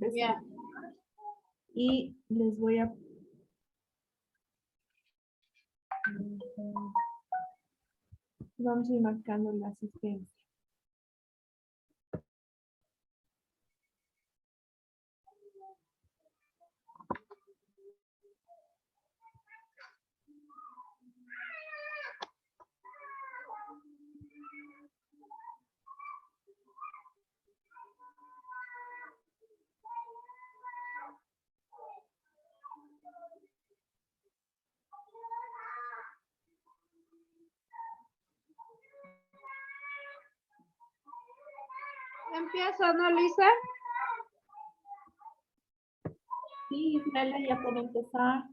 empezar. Ya. Y les voy a... Vamos a ir marcando la asistencia. Empiezo, ¿no, Lisa? Sí, Ismaela ya puede empezar.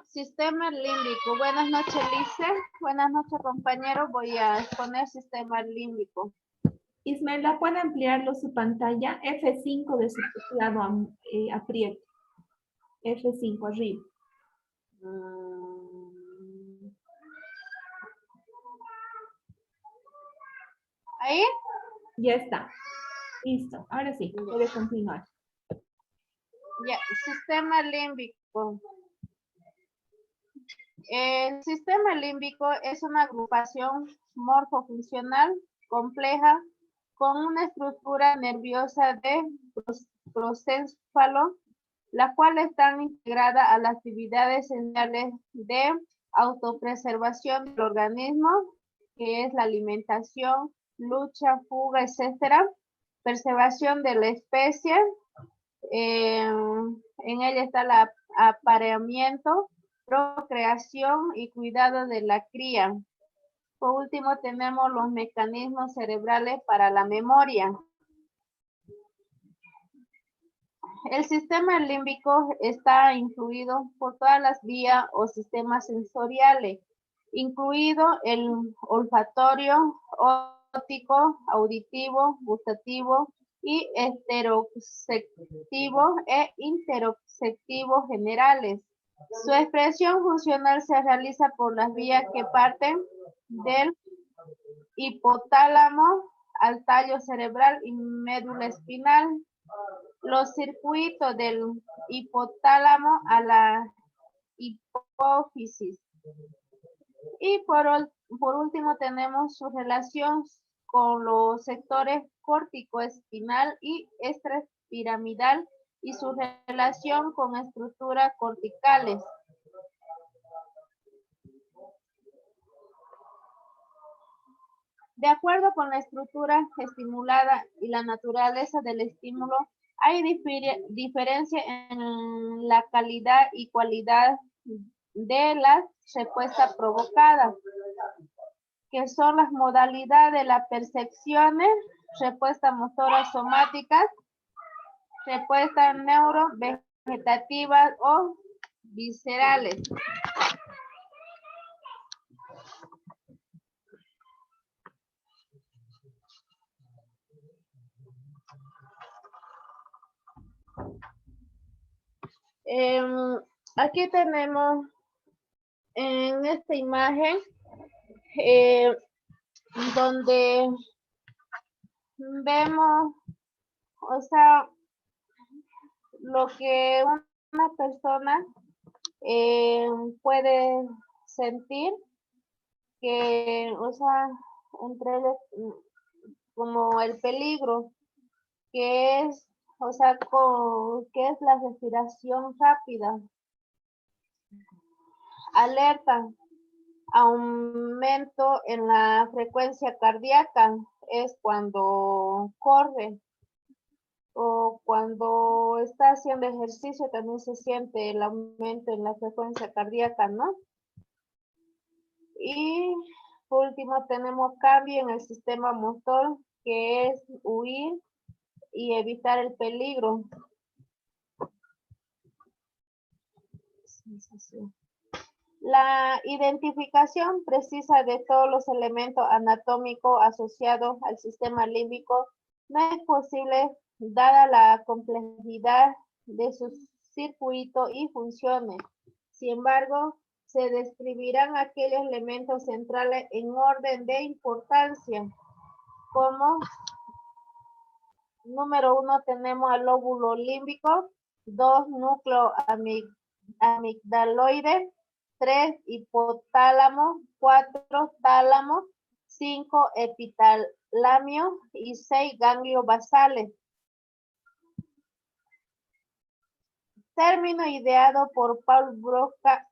Sistema límbico. Buenas noches, Lisa. Buenas noches, compañeros. Voy a exponer sistema límbico. Ismaela, ¿puede ampliarlo su pantalla? F5 de su teclado apriete. F5 arriba. ¿Ahí? Ya está. Listo. Ahora sí, puede continuar. Ya, sistema límbico. El sistema límbico es una agrupación morfofuncional compleja con una estructura nerviosa de procénfalo, la cual está integrada a las actividades esenciales de autopreservación del organismo, que es la alimentación, lucha, fuga, etcétera, preservación de la especie, en ella está el apareamiento, procreación y cuidado de la cría. Por último, tenemos los mecanismos cerebrales para la memoria. El sistema límbico está influido por todas las vías o sistemas sensoriales, incluido el olfatorio, óptico, auditivo, gustativo y estereoceptivo e interoceptivo generales. Su expresión funcional se realiza por las vías que parten del hipotálamo al tallo cerebral y médula espinal. Los circuitos del hipotálamo a la hipófisis. Y por último tenemos su relación con los sectores corticoespinal y extrapiramidal y su relación con estructuras corticales. De acuerdo con la estructura estimulada y la naturaleza del estímulo, hay diferencia en la calidad y cualidad de las respuestas provocadas, que son las modalidades de las percepciones, respuestas motoras somáticas, respuestas neurovegetativas o viscerales. Aquí tenemos en esta imagen donde vemos, o sea, lo que una persona puede sentir, que, o sea, entre ellos, como el peligro, que es, o sea, que es la respiración rápida, alerta, aumento en la frecuencia cardíaca, es cuando corre, o cuando está haciendo ejercicio también se siente el aumento en la frecuencia cardíaca, ¿no? Y por último tenemos cambio en el sistema motor, que es huir y evitar el peligro. La identificación precisa de todos los elementos anatómicos asociados al sistema límbico no es posible dada la complejidad de sus circuitos y funciones. Sin embargo, se describirán aquellos elementos centrales en orden de importancia, como Número 1 tenemos al lóbulo límbico, 2 núcleo amigdaloide, 3 hipotálamo, 4 tálamo, 5 epitalamio y 6 ganglios basales. Término ideado por Paul Broca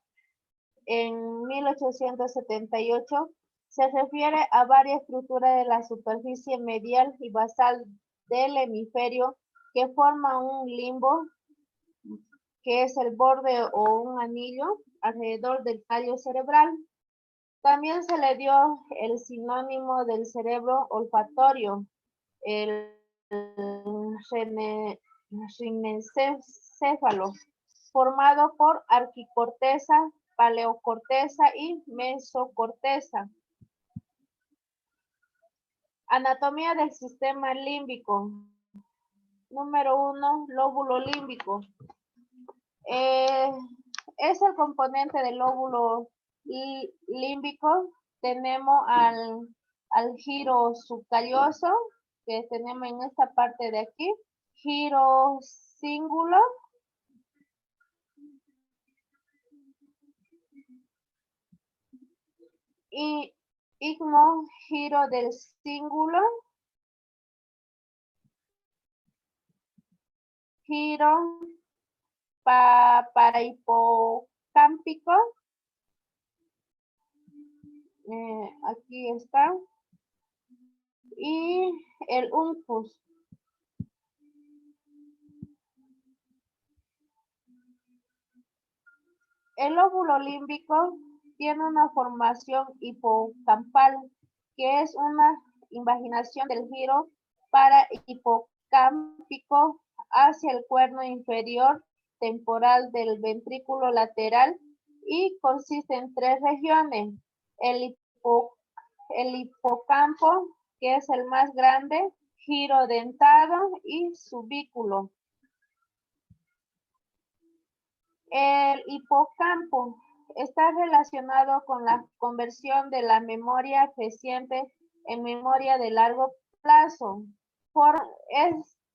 en 1878, se refiere a varias estructuras de la superficie medial y basal del hemisferio que forman un limbo, que es el borde o un anillo alrededor del tallo cerebral. También se le dio el sinónimo del cerebro olfatorio, el rinencéfalo, formado por arquicorteza, paleocorteza y mesocorteza. Anatomía del sistema límbico. Número 1, lóbulo límbico. Es el componente del lóbulo límbico. Tenemos al giro subcalloso, que tenemos en esta parte de aquí, giro cíngulo, y igmo, giro del cíngulo, giro para hipocámpico, aquí está, y el uncus. El lóbulo límbico tiene una formación hipocampal, que es una invaginación del giro para hipocámpico hacia el cuerno inferior temporal del ventrículo lateral y consiste en 3 regiones. El hipocampo, que es el más grande, giro dentado y subículo. El hipocampo está relacionado con la conversión de la memoria reciente en memoria de largo plazo.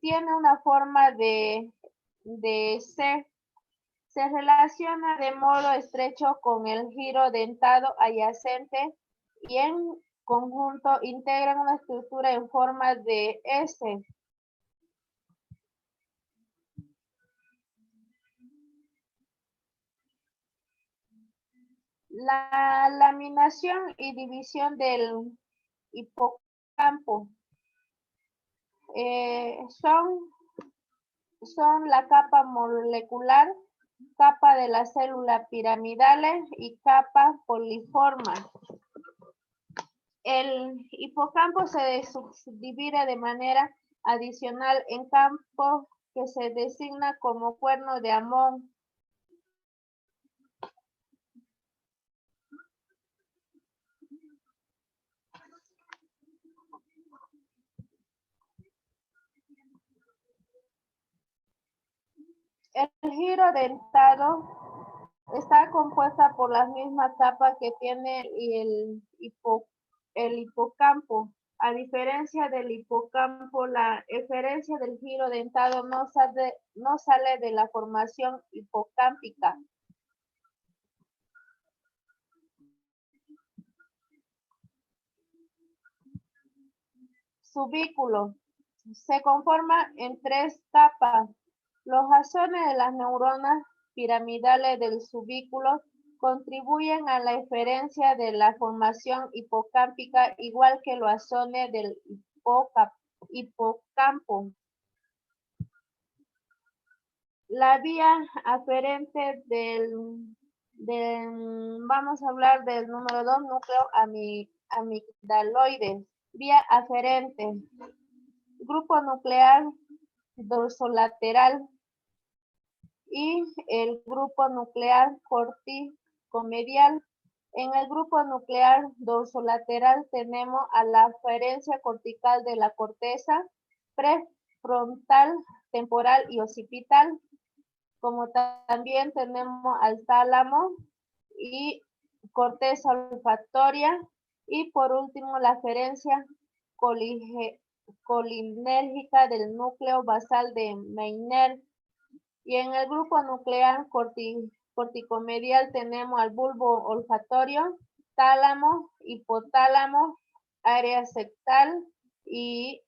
Tiene una forma de ser. Se relaciona de modo estrecho con el giro dentado adyacente y en conjunto integran una estructura en forma de S. La laminación y división del hipocampo son la capa molecular, capa de las células piramidales y capa poliforme. El hipocampo se subdivide de manera adicional en campos que se designa como cuerno de Amón. El giro dentado está compuesta por las mismas capas que tiene el hipocampo. A diferencia del hipocampo, la eferencia del giro dentado no sale de la formación hipocámpica. Subículo. Se conforma en 3 capas. Los axones de las neuronas piramidales del subículo contribuyen a la eferencia de la formación hipocámpica, igual que los axones del hipocampo. La vía aferente vamos a hablar del número 2, núcleo amigdaloide. Vía aferente. Grupo nuclear dorsolateral y el grupo nuclear corticomedial. En el grupo nuclear dorsolateral tenemos a la aferencia cortical de la corteza prefrontal, temporal y occipital, como también tenemos al tálamo y corteza olfatoria, y por último la aferencia colinérgica del núcleo basal de Meissner. Y en el grupo nuclear corticomedial tenemos al bulbo olfatorio, tálamo, hipotálamo, área septal y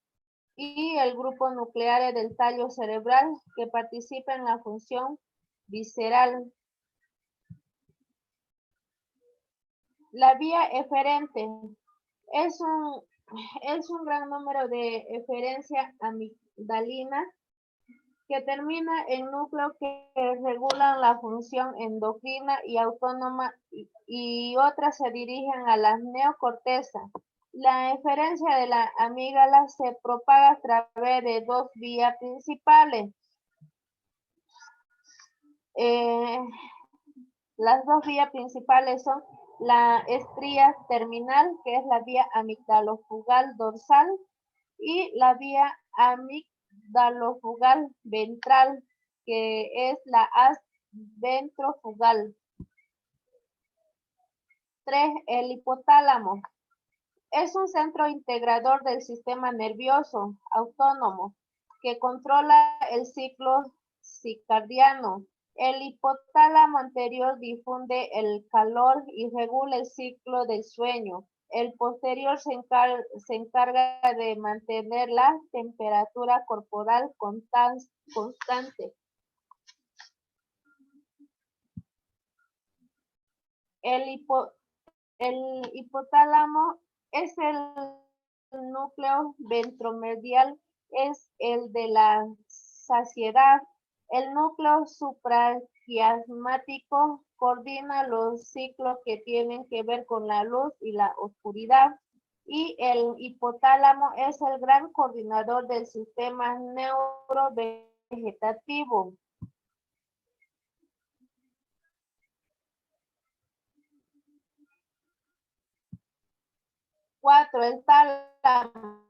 el grupo nuclear del tallo cerebral que participa en la función visceral. La vía eferente es un gran número de eferencia amigdalina que termina en núcleos que regulan la función endocrina y autónoma y otras se dirigen a la neocorteza. La eferencia de la amígdala se propaga a través de dos vías principales. Las dos vías principales son la estría terminal, que es la vía amigdalofugal dorsal, y la vía amigdalofugal ventral, que es la haz ventrofugal. 3. El hipotálamo. Es un centro integrador del sistema nervioso autónomo que controla el ciclo circadiano. El hipotálamo anterior difunde el calor y regula el ciclo del sueño. El posterior se encarga de mantener la temperatura corporal constante. El hipotálamo es el núcleo ventromedial, es el de la saciedad. El núcleo supraquiasmático coordina los ciclos que tienen que ver con la luz y la oscuridad. Y el hipotálamo es el gran coordinador del sistema neurovegetativo. Cuatro, el tálamo.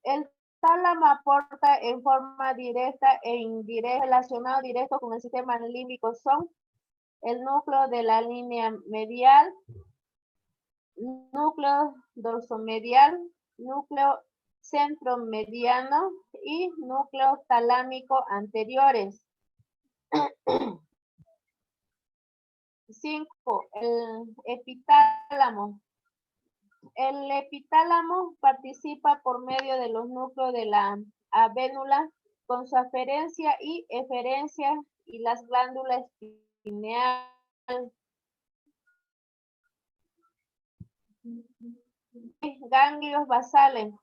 El tálamo aporta en forma directa e indirecta, relacionado directo con el sistema límbico son el núcleo de la línea medial, núcleo dorsomedial, núcleo centromediano y núcleo talámico anteriores. 5. El epitálamo. El epitálamo participa por medio de los núcleos de la avénula con su aferencia y eferencia y las glándulas pineal. Ganglios basales.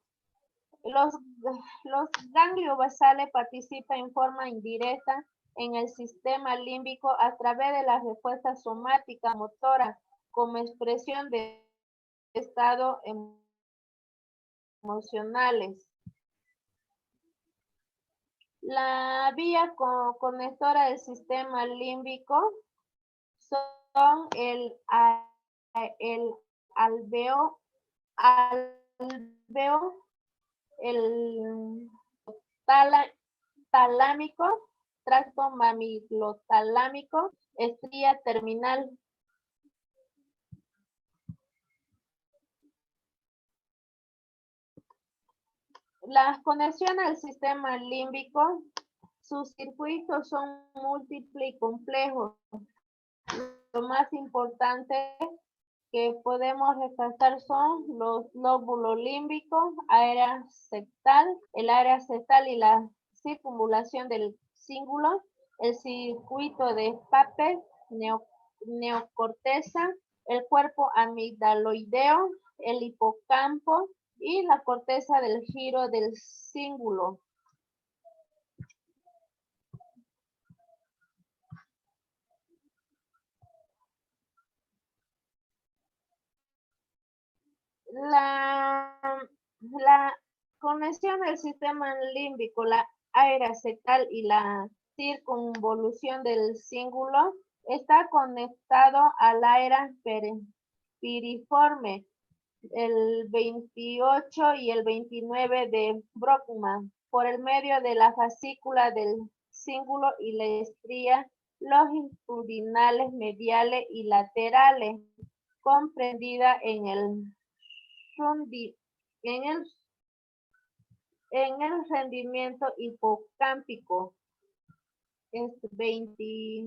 Los ganglios basales participan en forma indirecta en el sistema límbico a través de la respuesta somática motora como expresión de estado emocionales. La vía conectora del sistema límbico son el alveo, el talámico, tracto mamilotalámico, estría terminal. Las conexiones al sistema límbico, sus circuitos son múltiples y complejos. Lo más importante que podemos rescatar son los lóbulos límbicos, área septal, el área septal y la circunvalación del cíngulo, el circuito de Papez, neocorteza, el cuerpo amigdaloideo, el hipocampo y la corteza del giro del cíngulo. La conexión del sistema límbico, la área septal y la circunvolución del cíngulo está conectado al área piriforme, el 28 y el 29 de Brockman, por el medio de la fascícula del cíngulo y la estría longitudinales, mediales y laterales, comprendida en el en el rendimiento hipocámpico. Es 20.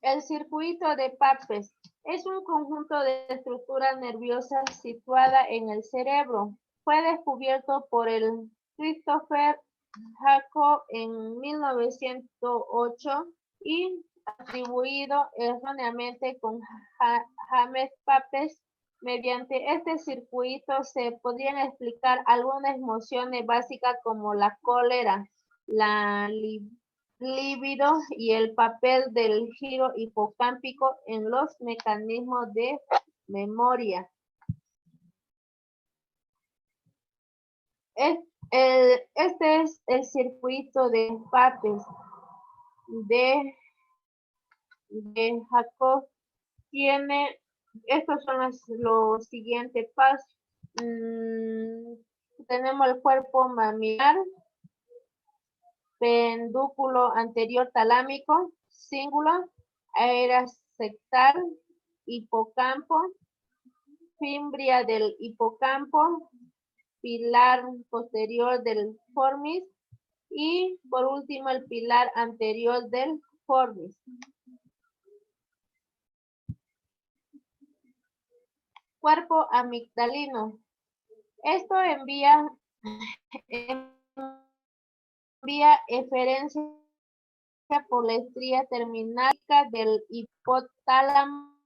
El circuito de Papez es un conjunto de estructuras nerviosas situada en el cerebro. Fue descubierto por el Christopher Jacob en 1908 y atribuido erróneamente con James Papez. Mediante este circuito se podrían explicar algunas emociones básicas como la cólera, la libido y el papel del giro hipocámpico en los mecanismos de memoria. Este es el circuito de Papez de Jacob. Estos son los siguientes pasos. Tenemos el cuerpo mamilar, pedúnculo anterior talámico, cíngulo, área septal, hipocampo, fimbria del hipocampo, pilar posterior del formis y por último el pilar anterior del formis. Cuerpo amigdalino. Esto envía eferencia por la estría terminal del hipotálamo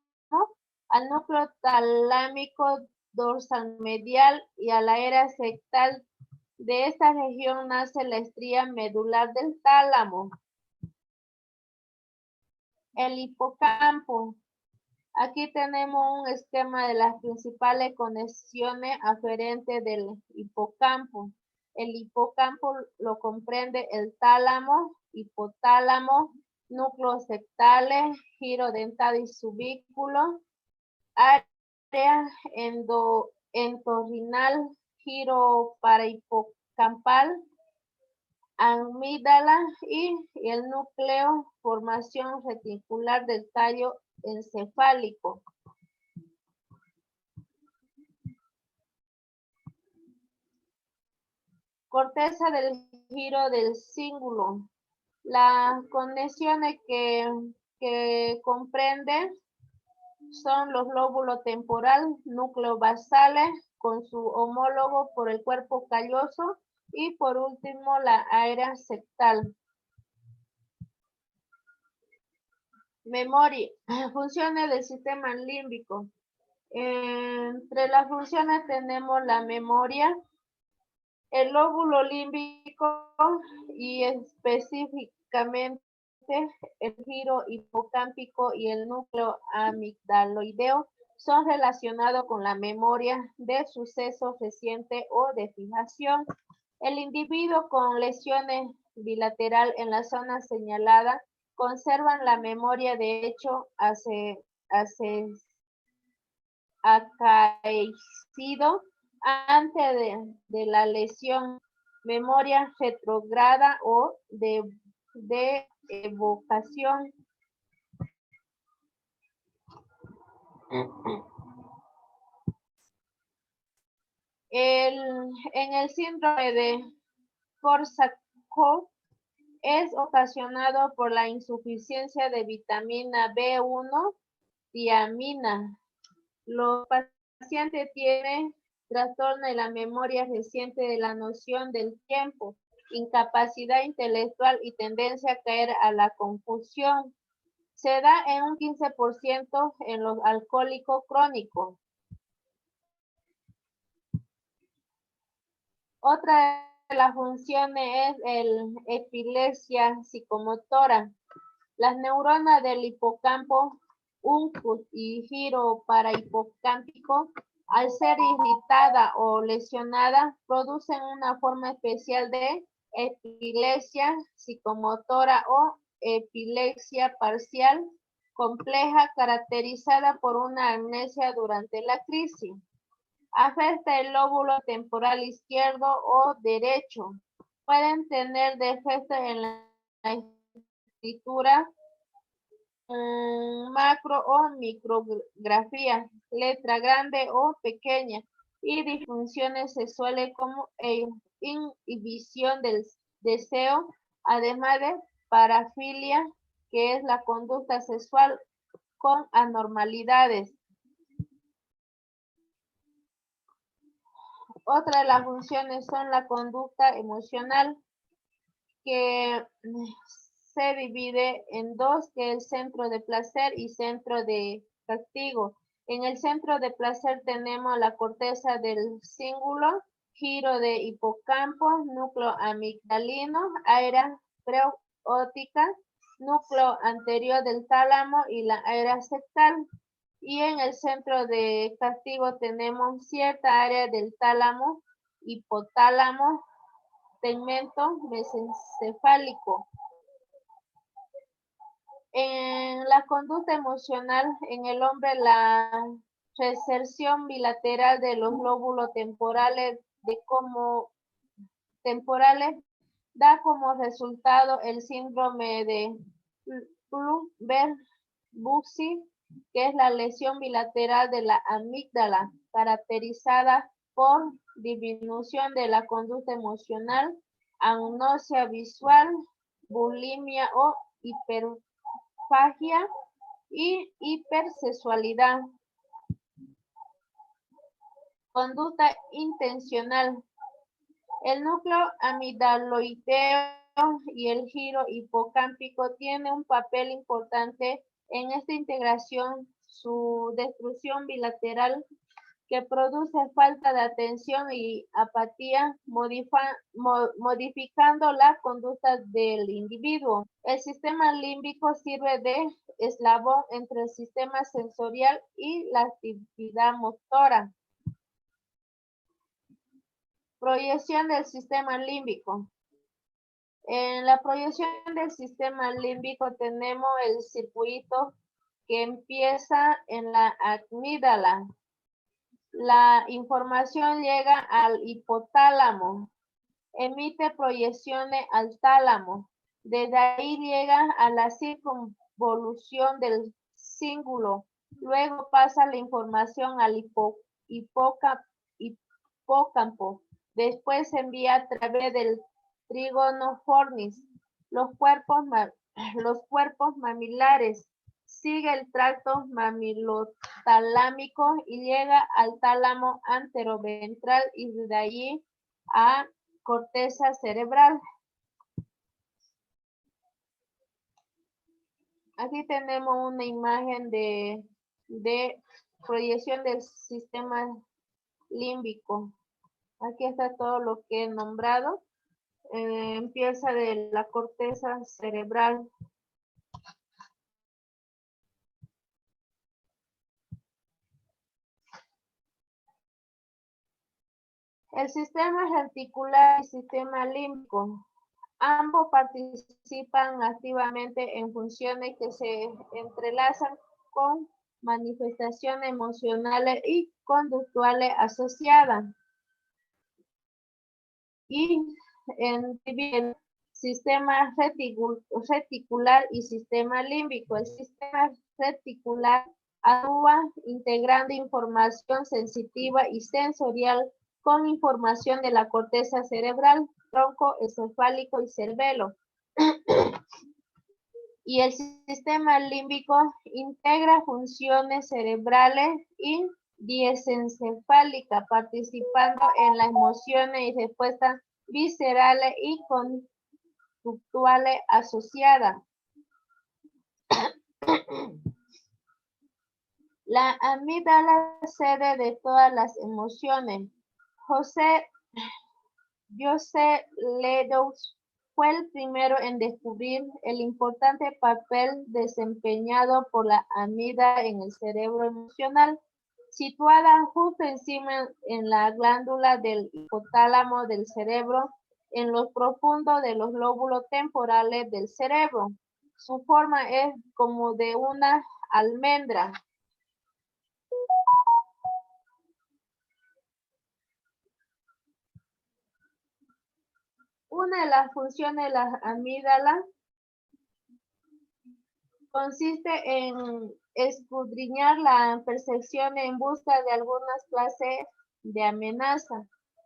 al núcleo talámico dorsal medial y a la área septal. De esta región nace la estría medular del tálamo. El hipocampo. Aquí tenemos un esquema de las principales conexiones aferentes del hipocampo. El hipocampo lo comprende el tálamo, hipotálamo, núcleos septales, giro dentado y subículo, área entorrinal, giro parahipocampal, amígdala y el núcleo, formación reticular del tallo encefálico. Corteza del giro del cíngulo. Las conexiones que comprende son los lóbulos temporal, núcleos basales con su homólogo por el cuerpo calloso y por último la área septal. Memoria, funciones del sistema límbico. Entre las funciones tenemos la memoria, el lóbulo límbico y específicamente el giro hipocámpico y el núcleo amigdaloideo son relacionados con la memoria de sucesos recientes o de fijación. El individuo con lesiones bilateral en la zona señalada conservan la memoria de hecho acaecido antes de la lesión, memoria retrógrada o de evocación. En el síndrome de Korsakoff es ocasionado por la insuficiencia de vitamina B1 tiamina. Los pacientes tienen trastorno de la memoria reciente de la noción del tiempo, incapacidad intelectual y tendencia a caer a la confusión. Se da en un 15% en los alcohólicos crónicos. Otra de las funciones es el epilepsia psicomotora. Las neuronas del hipocampo, uncus y giro parahipocámpico, al ser irritada o lesionada, producen una forma especial de epilepsia psicomotora o epilepsia parcial compleja caracterizada por una amnesia durante la crisis. Afecta el lóbulo temporal izquierdo o derecho. Pueden tener defectos en la escritura, macro o micrografía, letra grande o pequeña, y disfunciones sexuales como inhibición del deseo, además de parafilia, que es la conducta sexual con anormalidades. Otra de las funciones son la conducta emocional, que se divide en dos, que es centro de placer y centro de castigo. En el centro de placer tenemos la corteza del cíngulo, giro de hipocampo, núcleo amigdalino, área preóptica, núcleo anterior del tálamo y la área septal. Y en el centro de castigo tenemos cierta área del tálamo, hipotálamo, tegmento mesencefálico. En la conducta emocional, en el hombre, la reserción bilateral de los lóbulos temporales da como resultado el síndrome de Blum-Bucy, que es la lesión bilateral de la amígdala, caracterizada por disminución de la conducta emocional, agnosia visual, bulimia o hiperfagia y hipersexualidad. Conducta intencional. El núcleo amigdaloideo y el giro hipocámpico tienen un papel importante en esta integración. Su destrucción bilateral, que produce falta de atención y apatía, modificando la conducta del individuo. El sistema límbico sirve de eslabón entre el sistema sensorial y la actividad motora. Proyección del sistema límbico. En la proyección del sistema límbico tenemos el circuito que empieza en la amígdala. La información llega al hipotálamo, emite proyecciones al tálamo. Desde ahí llega a la circunvolución del cíngulo. Luego pasa la información al hipocampo. Después se envía a través del trígono fornis, los cuerpos mamilares. Sigue el tracto mamilotalámico y llega al tálamo anteroventral y de allí a corteza cerebral. Aquí tenemos una imagen de proyección del sistema límbico. Aquí está todo lo que he nombrado. Empieza de la corteza cerebral. El sistema reticular y sistema límbico. Ambos participan activamente en funciones que se entrelazan con manifestaciones emocionales y conductuales asociadas. Y en sistema reticular y sistema límbico. El sistema reticular actúa integrando información sensitiva y sensorial con información de la corteza cerebral, tronco encefálico y cerebelo. Y el sistema límbico integra funciones cerebrales y diencefálicas, participando en las emociones y respuestas viscerales y conductuales asociadas. La amígdala, sede de todas las emociones. Joseph Ledoux fue el primero en descubrir el importante papel desempeñado por la amígdala en el cerebro emocional, situada justo encima en la glándula del hipotálamo del cerebro, en lo profundo de los lóbulos temporales del cerebro. Su forma es como de una almendra. Una de las funciones de la amígdala consiste en escudriñar la percepción en busca de algunas clases de amenaza.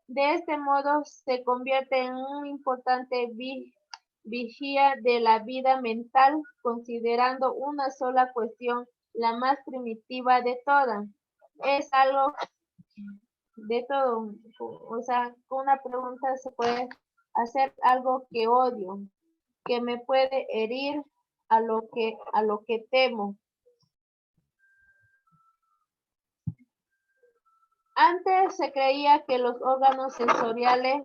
De este modo se convierte en un importante vigía de la vida mental, considerando una sola cuestión, la más primitiva de todas. Es algo de todo, o sea, con una pregunta se puede hacer algo que odio, que me puede herir, a lo que temo. Antes se creía que los órganos sensoriales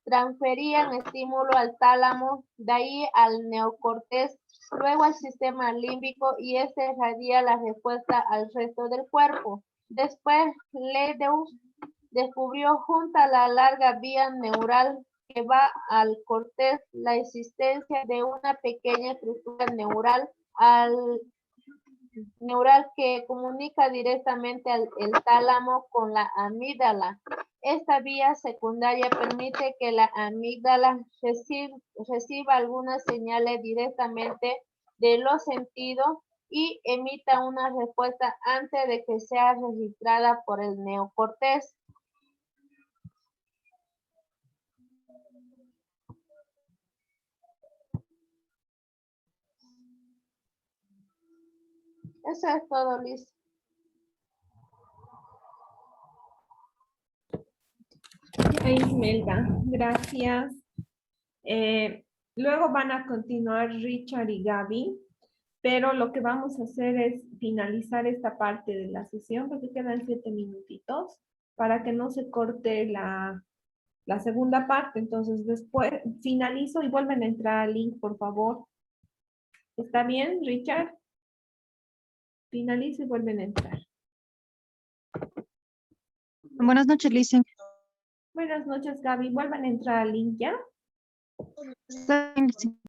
transferían estímulo al tálamo, de ahí al neocortés, luego al sistema límbico y este irradia la respuesta al resto del cuerpo. Después, Ledoux descubrió junto a la larga vía neural que va al cortés la existencia de una pequeña estructura neural que comunica directamente el tálamo con la amígdala. Esta vía secundaria permite que la amígdala reciba algunas señales directamente de los sentidos y emita una respuesta antes de que sea registrada por el neocortés. Eso es todo, Liz. Ismelda, gracias. Luego van a continuar Richard y Gaby, pero lo que vamos a hacer es finalizar esta parte de la sesión porque quedan 7 minutitos para que no se corte la segunda parte. Entonces después finalizo y vuelven a entrar al link, por favor. ¿Está bien, Richard? Finalizo y vuelven a entrar. Buenas noches, Lisen. Buenas noches, Gaby. Vuelvan a entrar al link ya. Está bien, Lisen.